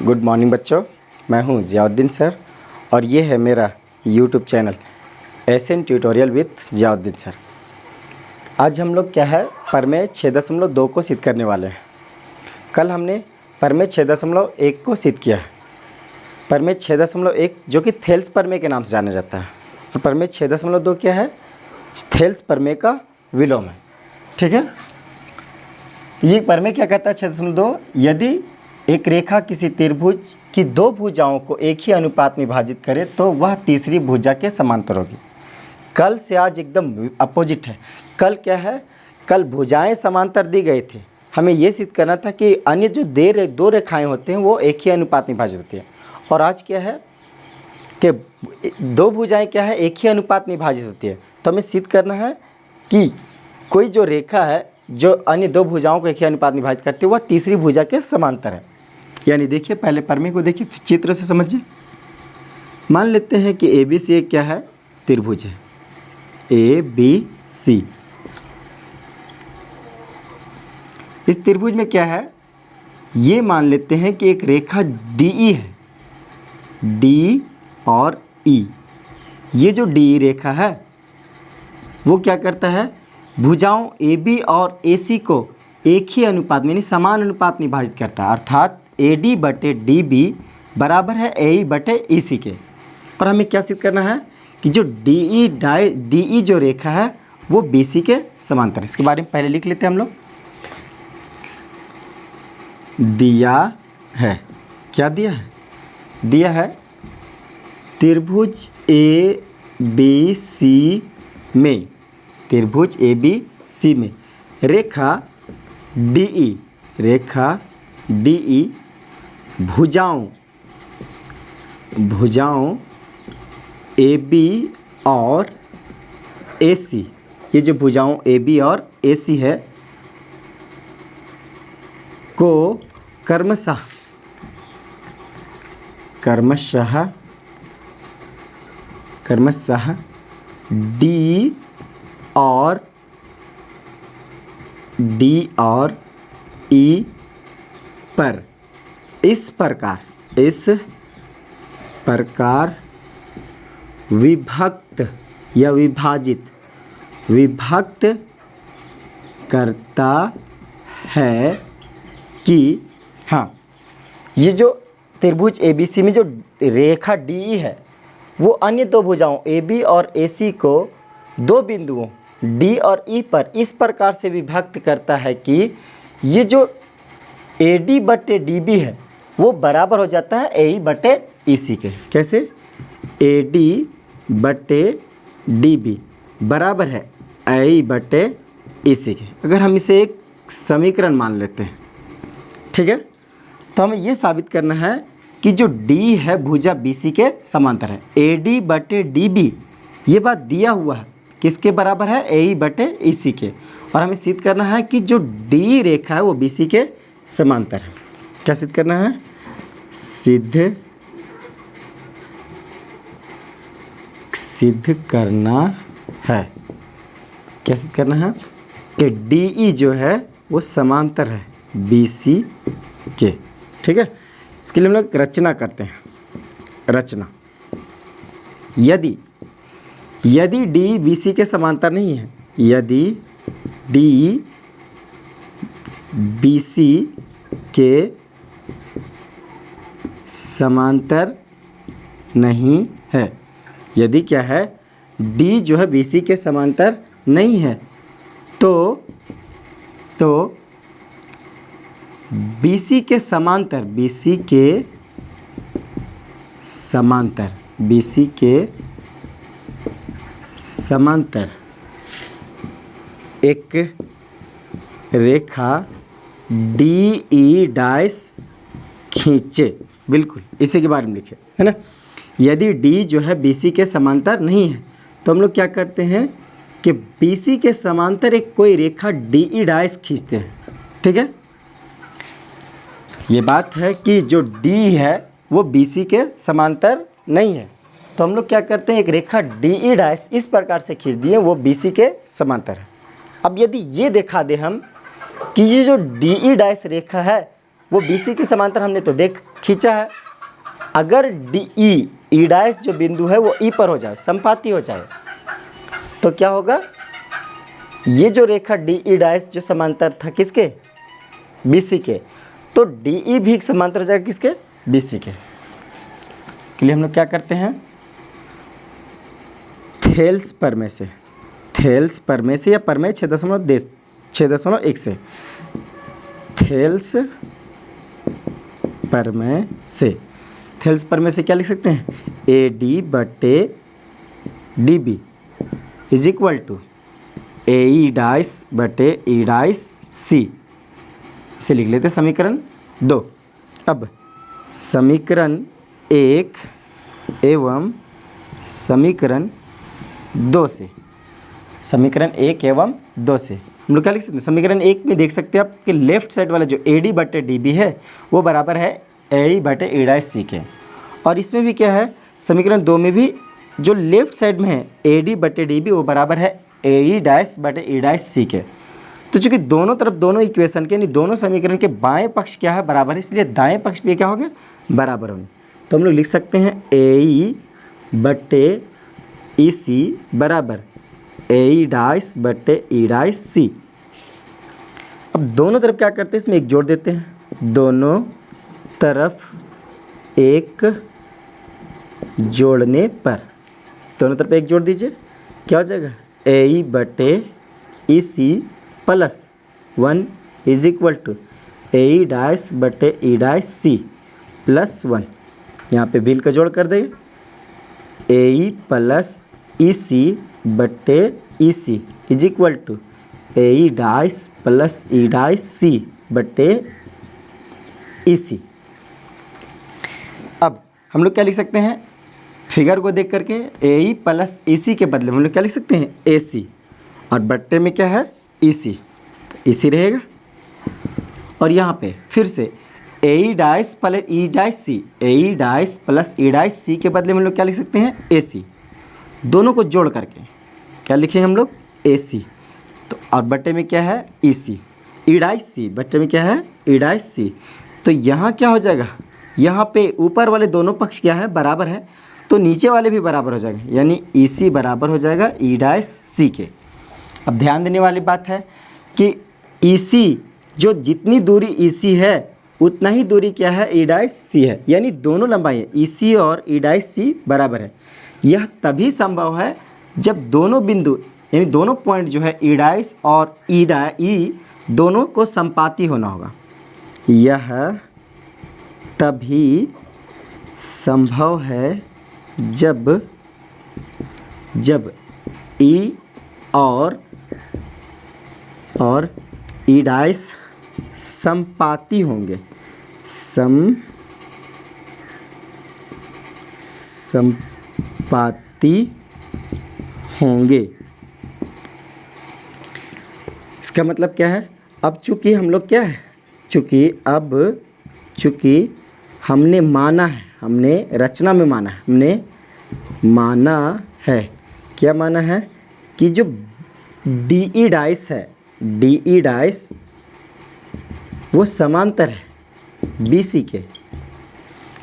Good morning बच्चों, मैं हूं ज़ियाउद्दीन सर और ये है मेरा YouTube channel SN tutorial with Ziauddin sir. आज हम लोग क्या है प्रमेय 6.2 को सिद्ध करने वाले हैं। कल हमने प्रमेय 6.1 को सिद्ध किया है। प्रमेय 6.1 जो कि थेल्स प्रमेय के नाम से जाना जाता है और प्रमेय 6.2 क्या है, थेल्स प्रमेय का विलोम है। ठीक है, ये प्रमेय क्या कहता है 6.2, यदि एक रेखा किसी त्रिभुज की दो भुजाओं को एक ही अनुपात में विभाजित करे तो वह तीसरी भुजा के समांतर होगी। कल से आज एकदम अपोजिट है। कल क्या है, कल भुजाएं समांतर दी गई थी, हमें ये सिद्ध करना था कि अन्य जो दो रेखाएं होते हैं वो एक ही अनुपात में विभाजित होती हैं। और आज क्या है कि दो भुजाएं क्या है एक ही अनुपात में विभाजित होती है, तो हमें सिद्ध करना है कि कोई जो रेखा है जो अन्य दो भुजाओं को एक ही अनुपात में विभाजित करती है वह तीसरी भुजा के समांतर है। यानी देखिए, पहले प्रमेय को देखिए, चित्र से समझिए। मान लेते हैं कि ए बी सी एक क्या है, त्रिभुज है, ए बी सी। इस त्रिभुज में क्या है, ये मान लेते हैं कि एक रेखा डी ई है, डी और ई। ये जो डी ई रेखा है वो क्या करता है, भुजाओं ए बी और ए सी को एक ही अनुपात में यानी समान अनुपात में विभाजित करता है, अर्थात ए डी बटे डी बी बराबर है ए ई बटे ई सी के। और हमें क्या सिद्ध करना है कि जो डी ई जो रेखा है वो बी सी के समांतर है। इसके बारे में पहले लिख लेते हैं हम लोग। दिया है, क्या दिया है, दिया है त्रिभुज ए बी सी में, त्रिभुज ए बी सी में रेखा डी ई भुजाओं ए बी और ए सी, ये जो भुजाओं ए बी और ए सी है को क्रमशः डी और ई पर इस प्रकार विभक्त या विभाजित करता है कि हाँ, ये जो त्रिभुज ए बी सी में जो रेखा डी ई है वो अन्य दो भुजाओं ए बी और ए सी को दो बिंदुओं डी और ई पर इस प्रकार से विभक्त करता है कि ये जो ए डी बटे डी बी है वो बराबर हो जाता है ए ई बटे ई सी के। कैसे, ए डी बटे डी बी बराबर है ए ई बटे ई सी के। अगर हम इसे एक समीकरण मान लेते हैं, ठीक है, तो हमें ये साबित करना है कि जो डी है भुजा बी सी के समांतर है। ए डी बटे डी बी ये बात दिया हुआ है, किसके बराबर है, ए ई बटे ई सी के। और हमें सिद्ध करना है कि जो डी रेखा है वो बी सी के समांतर है। क्या सिद्ध करना है, सिद्ध करना है, क्या सिद्ध करना है कि डी ई जो है वो समांतर है बी सी के। ठीक है, इसके लिए हम लोग रचना करते हैं। रचना, यदि डी बी सी के समांतर नहीं है, यदि डी बी सी के समांतर नहीं है, यदि क्या है, डी जो है बी सी के समांतर नहीं है, तो बी सी के समांतर एक रेखा डी ई डैश खींचे। बिल्कुल इसी के बारे में लिखे है ना। यदि डी जो है बी सी के समांतर नहीं है तो हम लोग क्या करते हैं कि बी सी के समांतर एक कोई रेखा डी ई डैश खींचते हैं। ठीक है, ये बात है कि जो डी है वो बी सी के समांतर नहीं है, तो हम लोग क्या करते हैं, एक रेखा डी ई डैश इस प्रकार से खींच दिए, वो बी सी के समांतर है। अब यदि ये देखा दे हम कि ये जो डी ई डैश रेखा है वो BC के समांतर हमने तो देख खींचा है। अगर DE ई डैश जो बिंदु है वो E पर हो जाए, संपाती हो जाए, तो क्या होगा, ये जो रेखा DE डैश जो समांतर था किसके, BC के, तो DE भी समांतर हो जाएगा किसके, BC के। इसके लिए हम लोग क्या करते हैं, थेल्स प्रमेय से, थेल्स प्रमेय से या प्रमेय 6.1 से, थेल्स प्रमेय से, थेल्स प्रमेय से क्या लिख सकते हैं, AD/DB is equal to AE'/E'(C, इसे लिख लेते हैं समीकरण 2। अब समीकरण 1 एवं समीकरण 2 से, समीकरण 1 एवं 2 से हम लोग क्या लिख सकते हैं, समीकरण 1 में देख सकते हैं आप कि लेफ्ट साइड वाला जो AD/DB है वो बराबर है AE/E'(C के, और इसमें भी क्या है, समीकरण 2 में भी जो लेफ्ट साइड में है AD/DB वो बराबर है AE'/E'(C के। तो चूंकि दोनों तरफ दोनों इक्वेशन के यानी दोनों समीकरण के बाएं पक्ष क्या है, बराबर है, इसलिए दाएं पक्ष भी क्या हो गया, बराबर होंगे। तो हम लोग लिख सकते हैं AE/EC बराबर AE'/E'(C। अब दोनों तरफ क्या करते हैं, इसमें एक जोड़ देते हैं, दोनों तरफ एक जोड़ने पर, दोनों तरफ एक जोड़ दीजिए, क्या हो जाएगा, AE/EC plus 1 is equal to AE'/E'(C plus 1, यहाँ पे बिल का जोड़ कर देंगे, AE+EC/EC is equal to AE'+E'(C/EC। अब हम लोग क्या लिख सकते हैं, फिगर को देख करके AE+EC के बदले हम लोग क्या लिख सकते हैं, AC, और बट्टे में क्या है, EC, EC रहेगा। और यहाँ पे फिर से AE'+E'(C, AE'+E'(C के बदले में हम लोग क्या लिख सकते हैं, AC, दोनों को जोड़ करके क्या लिखेंगे हम लोग, AC, तो और बट्टे में क्या है, EC, E'(C), बट्टे में क्या है, E'(C), तो यहाँ क्या हो जाएगा, यहाँ पे ऊपर वाले दोनों पक्ष क्या है, बराबर है, तो नीचे वाले भी बराबर हो जाएंगे, यानी EC बराबर हो जाएगा E'(C) के। अब ध्यान देने वाली बात है कि EC जो जितनी दूरी EC है उतना ही दूरी क्या है, E'(C) है, यानी दोनों लंबाई EC और E'(C) बराबर है। यह तभी संभव है जब दोनों बिंदु यानी दोनों पॉइंट जो है E' और E दोनों को संपाती होना होगा। यह तभी संभव है जब E और E' संपाती होंगे, संपाती होंगे। इसका मतलब क्या है, अब चूंकि हम लोग क्या है, चूंकि हमने माना है, हमने रचना में माना है, हमने माना है, क्या माना है कि जो DE डाइस है, DE डाइस वो समांतर है BC के,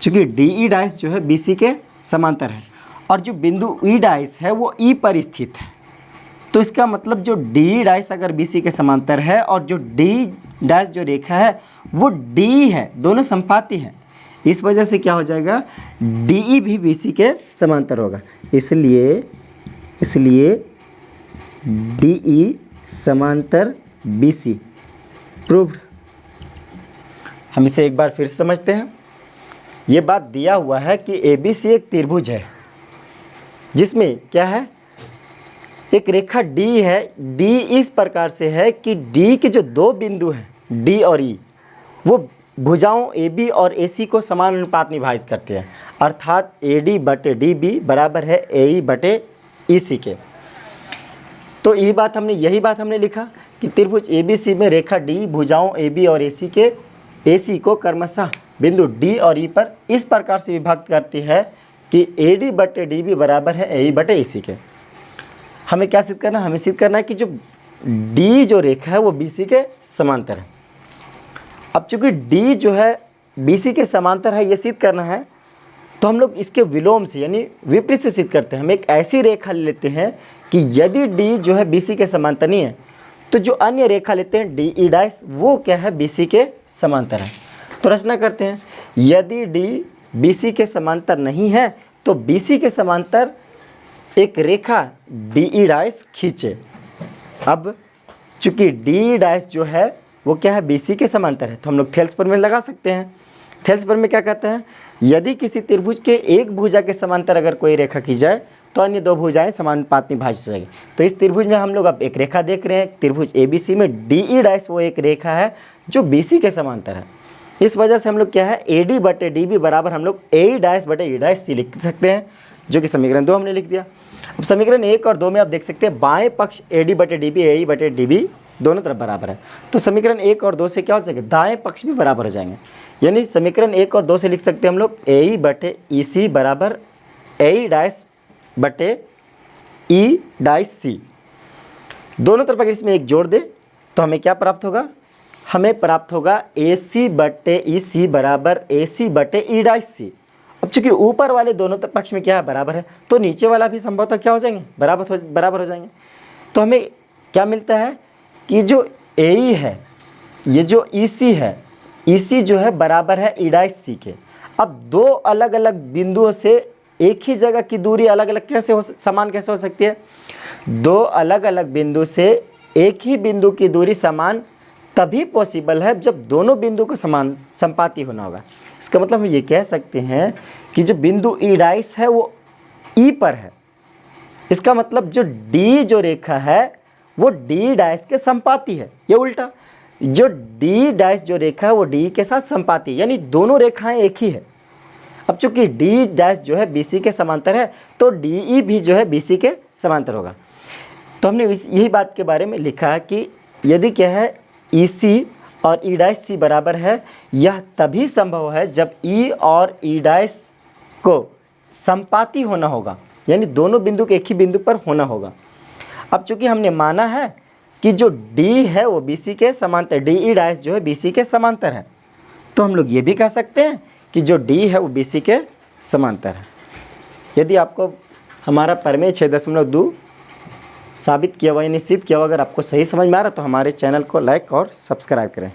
चूँकि DE डाइस जो है BC के समांतर है, और जो बिंदु E डाइस है वो E पर स्थित है, तो इसका मतलब जो DE डाइस अगर BC के समांतर है और जो D डाइस जो रेखा है वो DE है, दोनों संपाती हैं, इस वजह से क्या हो जाएगा, DE भी BC के समांतर होगा, इसलिए DE समांतर BC प्रूव्ड। हम इसे एक बार फिर से समझते हैं। ये बात दिया हुआ है कि ABC एक त्रिभुज है जिसमें क्या है, एक रेखा D है, D इस प्रकार से है कि D के जो दो बिंदु हैं D और E वो भुजाओं AB और AC को समान अनुपात निभाजित करते हैं, अर्थात AD/DB बराबर है AE/EC के। तो यही बात हमने लिखा कि त्रिभुज ABC में रेखा D भुजाओं AB और AC के AC को क्रमशः बिंदु D और E पर इस प्रकार से विभक्त करती है कि AD/DB बराबर है AE/EC के। हमें क्या सिद्ध करना है, हमें सिद्ध करना है कि जो D जो रेखा है वो BC के समांतर है, अब चूंकि डी जो है BC के समांतर है, ये सिद्ध करना है, तो हम लोग इसके विलोम से यानी विपरीत से सिद्ध करते हैं। हम एक ऐसी रेखा लेते हैं कि यदि डी जो है BC के समांतर नहीं है, तो जो अन्य रेखा लेते हैं DE डैश, वो क्या है BC के समांतर है। तो रचना करते हैं, यदि डी BC के समांतर नहीं है तो BC के समांतर एक रेखा DE डैश खींचे। अब चूंकि DE डैश जो है वो क्या है BC के समांतर है, तो हम लोग थेल्स प्रमेय लगा सकते हैं। थेल्स प्रमेय क्या कहते हैं, यदि किसी त्रिभुज के एक भुजा के समांतर अगर कोई रेखा की जाए तो अन्य दो भुजाएं समानुपाती भाज्य हो जाएगी। तो इस त्रिभुज में हम लोग अब एक रेखा देख रहे हैं, त्रिभुज ABC में DE डैश वो एक रेखा है जो BC के समांतर है। इस वजह से हम लोग क्या है AD बटे DB बराबर हम लोग AE डैश बटे E डैश C लिख सकते हैं, जो कि समीकरण 2 हमने लिख दिया। अब समीकरण 1 और 2 में आप देख सकते हैं बाएं पक्ष AD बटे DB AE बटे DB दोनों तरफ बराबर है। तो समीकरण 1 और 2 से क्या हो जाएगा, दाएं पक्ष भी बराबर हो जाएंगे। यानी समीकरण 1 और 2 से लिख सकते हैं हम लोग AE बटे EC बराबर AE डैश बटे E डैश C। दोनों तरफ अगर इसमें एक जोड़ दे तो हमें क्या प्राप्त होगा, हमें प्राप्त होगा AC बटे EC बराबर AC बटे E डैश C। अब चूंकि ऊपर वाले दोनों पक्ष में क्या है, बराबर है, तो नीचे वाला भी संभवतः क्या हो जाएंगे, बराबर हो जाएंगे। तो हमें क्या मिलता है कि जो AE है, ये जो EC है, EC जो है बराबर है E डैश C के। अब दो अलग अलग बिंदुओं से एक ही जगह की दूरी अलग अलग समान कैसे हो सकती है, दो अलग अलग बिंदु से एक ही बिंदु की दूरी समान तभी पॉसिबल है जब दोनों बिंदु को समान संपाती होना होगा। इसका मतलब हम ये कह सकते हैं कि जो बिंदु E डैश है वो E पर है। इसका मतलब जो D जो रेखा है वो D डैश के संपाती है, ये उल्टा, जो D डैश जो रेखा है वो D के साथ संपाती है, यानी दोनों रेखाएं एक ही है। अब चूंकि D डैश जो है BC के समांतर है तो DE भी जो है BC के समांतर होगा। तो हमने यही बात के बारे में लिखा है कि यदि क्या है EC और E डैश C बराबर है, यह तभी संभव है जब E और E डैश को संपाती होना होगा, यानी दोनों बिंदु के एक ही बिंदु पर होना होगा। अब चूंकि हमने माना है कि जो D है वो BC के समांतर, DE डैश जो है BC के समांतर है, तो हम लोग ये भी कह सकते हैं कि जो D है वो BC के समांतर है। यदि आपको हमारा प्रमेय 6.2 साबित किया हुआ या निश्चित किया हुआ अगर आपको सही समझ में आ रहा है तो हमारे चैनल को लाइक और सब्सक्राइब करें।